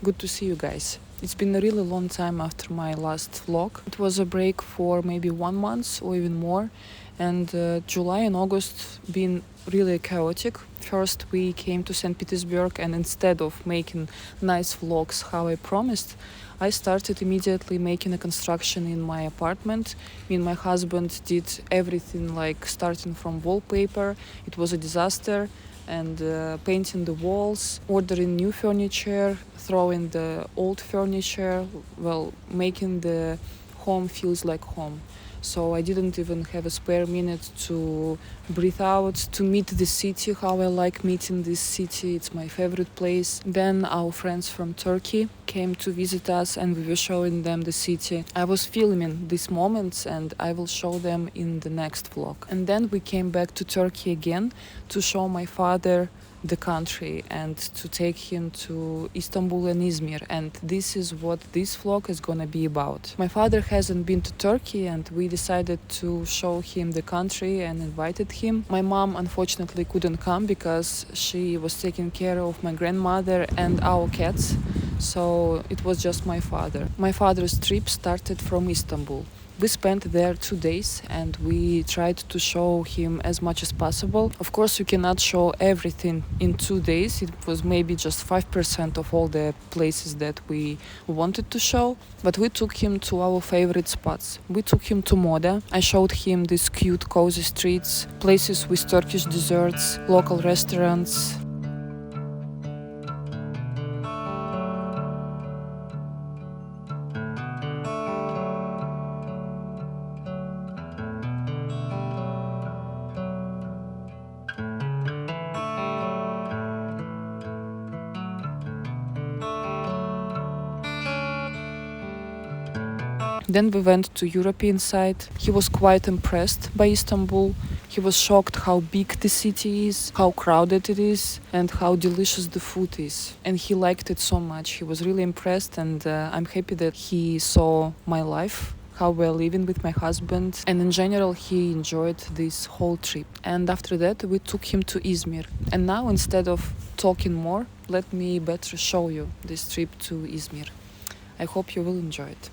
Good to see you guys. It's been a really long time after my last vlog. It was a break for maybe 1 month or even more, and July and August been really chaotic. First we came to St. Petersburg, and instead of making nice vlogs how I promised, I started immediately making a construction in my apartment. Me and my husband did everything, like starting from wallpaper. It was a disaster. And painting the walls, ordering new furniture, throwing the old furniture, well, making the home feels like home. So I didn't even have a spare minute to breathe out, to meet the city, how I like meeting this city. It's my favorite place. Then our friends from Turkey came to visit us, and we were showing them the city. I was filming these moments, and I will show them in the next vlog. And then we came back to Turkey again to show my father the country and to take him to Istanbul and Izmir, and this is what this vlog is gonna be about. My father hasn't been to Turkey, and we decided to show him the country and invited him. My mom unfortunately couldn't come because she was taking care of my grandmother and our cats, so it was just my father. My father's trip started from Istanbul. We spent there 2 days, and we tried to show him as much as possible. Of course, you cannot show everything in 2 days. It was maybe just 5% of all the places that we wanted to show. But we took him to our favorite spots. We took him to Moda. I showed him these cute, cozy streets, places with Turkish desserts, local restaurants. Then we went to European side. He was quite impressed by Istanbul. He was shocked how big the city is, how crowded it is, and how delicious the food is. And he liked it so much. He was really impressed, and I'm happy that he saw my life, how we're living with my husband, and in general he enjoyed this whole trip. And after that we took him to Izmir. And now, instead of talking more, let me better show you this trip to Izmir. I hope you will enjoy it.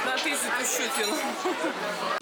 Not easy to shoot, you know.